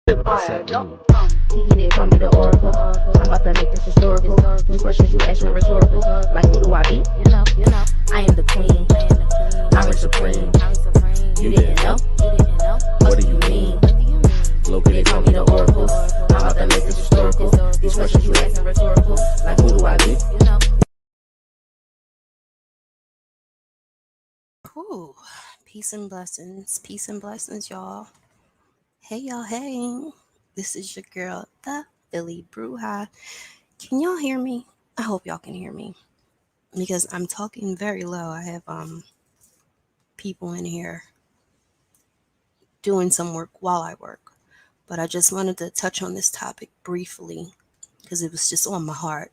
He did call me the oracle. I'm about to make this historical. The questions you ask were rhetorical. Like who do I be? I am the queen. I'm supreme. You didn't know? What do you mean? Loki, they call me the oracle. I'm about to make this historical. These questions you ask are rhetorical. Like who do I be? Ooh, peace and blessings, y'all. Hey, y'all, hey. This is your girl, the Philly Bruja. Can y'all hear me? I hope y'all can hear me because I'm talking very low. I have people in here doing some work while I work. But I just wanted to touch on this topic briefly because it was just on my heart.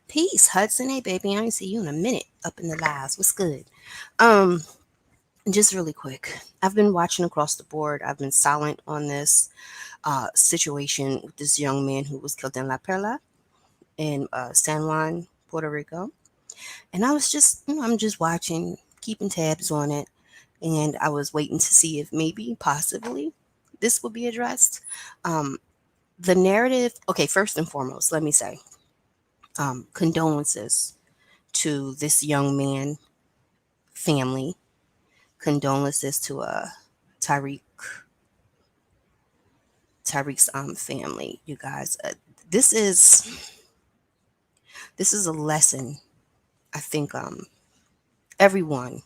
Peace, Hudson. Hey, baby, I ain't see you in a minute up in the lives. What's good? Um, just really quick. I've been watching across the board. I've been silent on this situation with this young man who was killed in La Perla in San Juan, Puerto Rico. And I was just, I'm just watching, keeping tabs on it. And I was waiting to see if maybe, possibly, this would be addressed. Um, the narrative, okay, first and foremost, let me say condolences to this young man family, condolences to Tariq, Tariq's family, you guys. This is this is a lesson I think everyone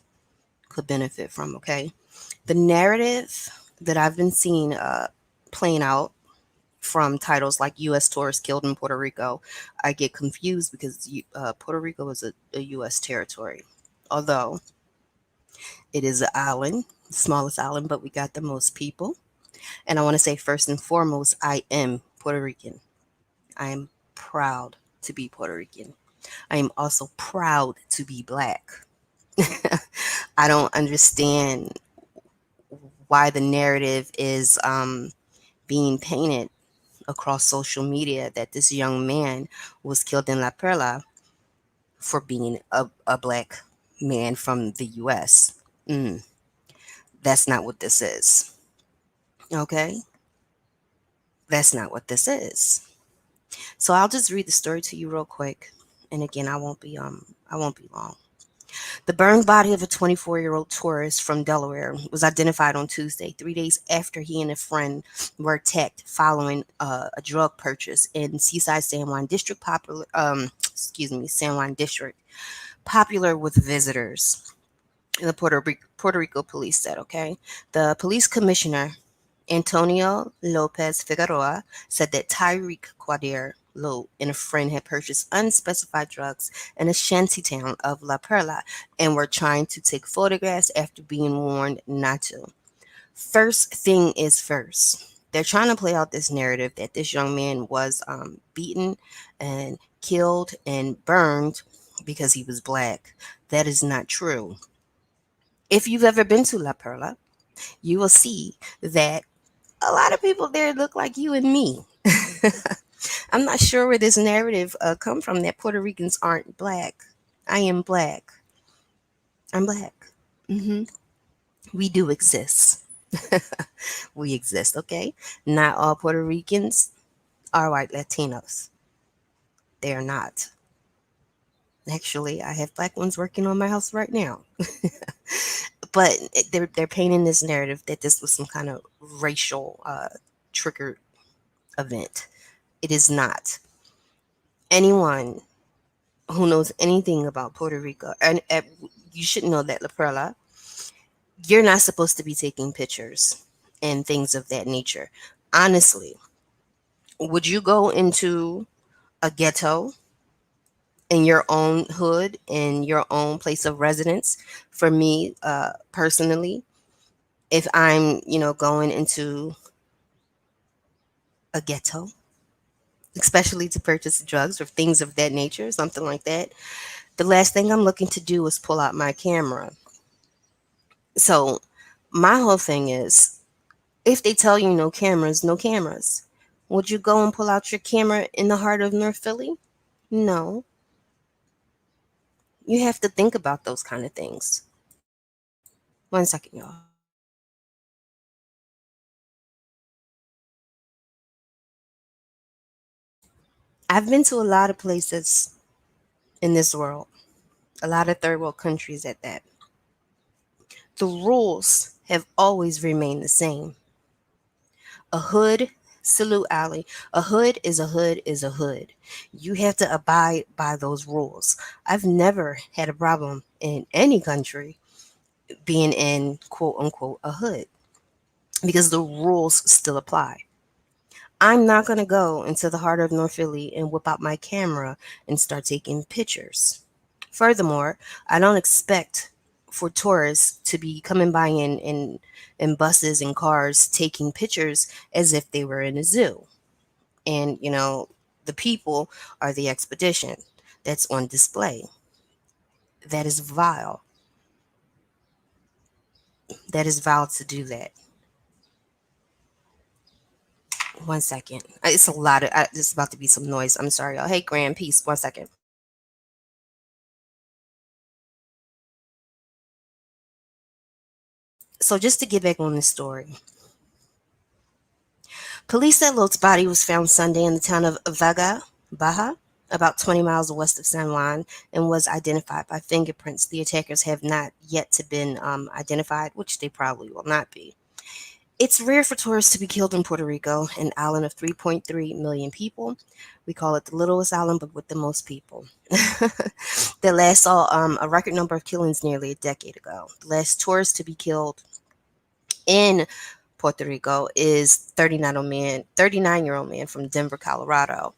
could benefit from, okay? The narrative that I've been seeing playing out from titles like U.S. tourists killed in Puerto Rico, I get confused because Puerto Rico is a U.S. territory. Although it is an island, the smallest island, but we got the most people. And I want to say, first and foremost, I am Puerto Rican. I am proud to be Puerto Rican. I am also proud to be black. I don't understand why the narrative is being painted across social media that this young man was killed in La Perla for being a black man from the US. Mm, that's not what this is. Okay? That's not what this is. So I'll just read the story to you real quick. And again, I won't be long. The burned body of a 24-year-old tourist from Delaware was identified on Tuesday, 3 days after he and a friend were attacked following a drug purchase in Seaside San Juan District, San Juan District, popular with visitors. The Puerto Rico police said, okay. The police commissioner, Antonio Lopez Figueroa, said that Tariq Quadir, Loat, and a friend had purchased unspecified drugs in a shanty town of La Perla and were trying to take photographs after being warned not to. First thing is first. They're trying to play out this narrative that this young man was beaten and killed and burned because he was black. That is not true. If you've ever been to La Perla, you will see that a lot of people there look like you and me. I'm not sure where this narrative come from that Puerto Ricans aren't black. I am black. I'm black. hmm We do exist. We exist, okay? Not all Puerto Ricans are white Latinos. They are not. Actually, I have black ones working on my house right now. But they're painting this narrative that this was some kind of racial trigger event. It is not. Anyone who knows anything about Puerto Rico, and you should know that La Perla, you're not supposed to be taking pictures and things of that nature. Honestly, would you go into a ghetto in your own hood, in your own place of residence? For me, personally, if I'm, going into a ghetto, especially to purchase drugs or things of that nature, something like that, the last thing I'm looking to do is pull out my camera. So, my whole thing is if they tell you no cameras, no cameras. Would you go and pull out your camera in the heart of North Philly? No. You have to think about those kind of things. 1 second, y'all. I've been to a lot of places in this world, a lot of third world countries at that. The rules have always remained the same. A hood, salute alley. A hood is a hood is a hood. You have to abide by those rules. I've never had a problem in any country being in quote unquote a hood because the rules still apply. I'm not going to go into the heart of North Philly and whip out my camera and start taking pictures. Furthermore, I don't expect for tourists to be coming by in buses and cars taking pictures as if they were in a zoo. And, the people are the expedition that's on display. That is vile. That is vile to do that. One second. It's a lot of, it's about to be some noise. I'm sorry, y'all. Hey, Grand, peace. One second. So, just to get back on this story, police said Loat's body was found Sunday in the town of Vaga, Baja, about 20 miles west of San Juan, and was identified by fingerprints. The attackers have not yet to been identified, which they probably will not be. It's rare for tourists to be killed in Puerto Rico, an island of 3.3 million people. We call it the littlest island, but with the most people. The last saw a record number of killings nearly a decade ago. The last tourist to be killed in Puerto Rico is 39-year-old man from Denver, Colorado.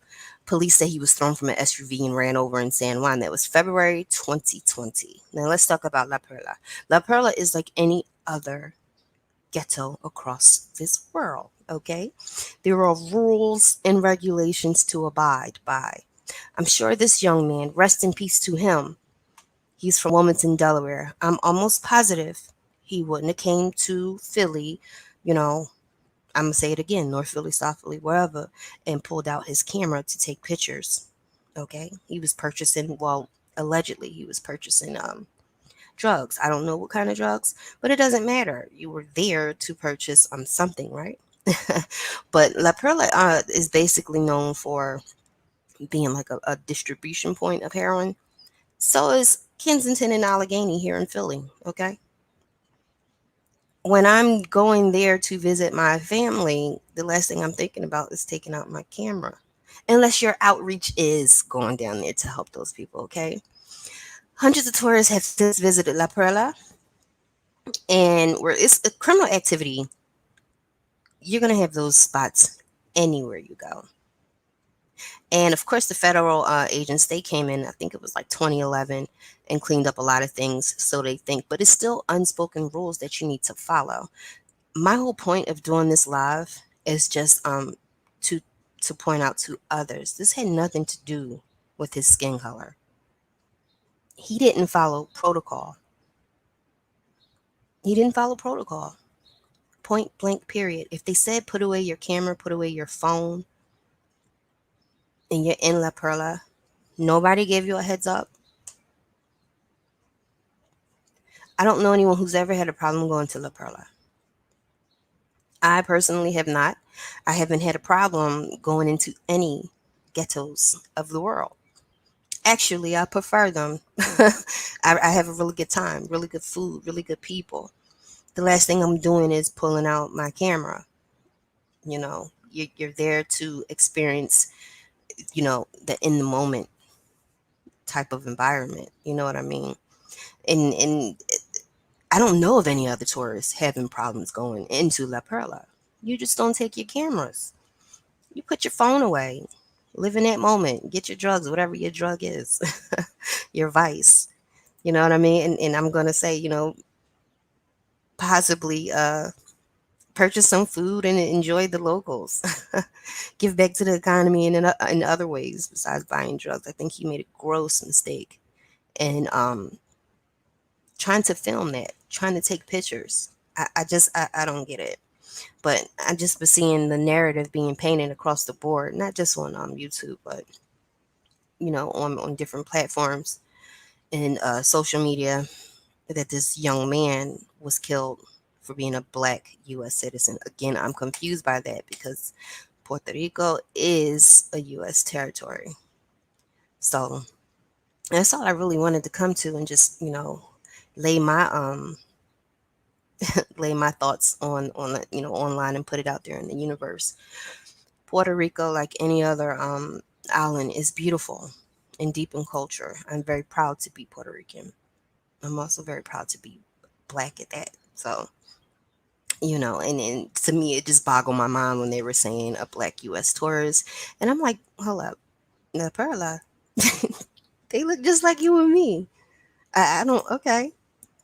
Police say he was thrown from an SUV and ran over in San Juan. That was February 2020. Now let's talk about La Perla. La Perla is like any other ghetto across this world, okay? There are rules and regulations to abide by. I'm sure this young man, rest in peace to him, he's from Wilmington, Delaware. I'm almost positive he wouldn't have came to Philly, you know, I'm gonna say it again, North Philly, South Philly, wherever, and pulled out his camera to take pictures. Okay? He was purchasing, well, allegedly he was purchasing drugs. I don't know what kind of drugs, but it doesn't matter. You were there to purchase something, right? But La Perla is basically known for being like a distribution point of heroin. So is Kensington and Allegheny here in Philly. Okay. When I'm going there to visit my family, the last thing I'm thinking about is taking out my camera. Unless your outreach is going down there to help those people, okay? Hundreds of tourists have since visited La Perla, and where it's a criminal activity, you're gonna have those spots anywhere you go. And of course, the federal agents they came in. I think it was like 2011 and cleaned up a lot of things. So they think, but it's still unspoken rules that you need to follow. My whole point of doing this live is just to point out to others. This had nothing to do with his skin color. He didn't follow protocol. He didn't follow protocol. Point blank. Period. If they said put away your camera, put away your phone, and you're in La Perla, nobody gave you a heads up. I don't know anyone who's ever had a problem going to La Perla. I personally have not. I haven't had a problem going into any ghettos of the world. Actually, I prefer them. I have a really good time, really good food, really good people. The last thing I'm doing is pulling out my camera. You're there to experience, the in the moment type of environment. You know what I mean? And I don't know of any other tourists having problems going into La Perla. You just don't take your cameras. You put your phone away. Live in that moment. Get your drugs, whatever your drug is, your vice. You know what I mean? And I'm going to say, possibly purchase some food and enjoy the locals. Give back to the economy in other ways besides buying drugs. I think he made a gross mistake. And trying to film that, trying to take pictures. I don't get it. But I just been seeing the narrative being painted across the board, not just on YouTube, but on different platforms and social media, that this young man was killed for being a black U.S. citizen. Again, I'm confused by that because Puerto Rico is a U.S. territory. So that's all I really wanted to come to and just lay my lay my thoughts on online and put it out there in the universe. Puerto Rico, like any other island, is beautiful and deep in culture. I'm very proud to be Puerto Rican. I'm also very proud to be black at that. So, and to me, it just boggled my mind when they were saying a black U.S. tourist. And I'm like, hold up, now, Perla, they look just like you and me. I don't, okay.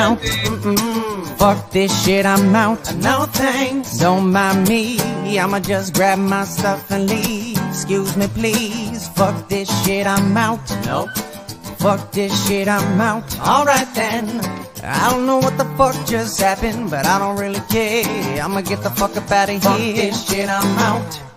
out. Fuck this shit, I'm out. No thanks. Don't mind me, I'ma just grab my stuff and leave. Excuse me please, fuck this shit, I'm out. Nope. Fuck this shit, I'm out. Alright then. I don't know what the fuck just happened, but I don't really care. I'ma get the fuck up out of here. Fuck this shit, I'm out.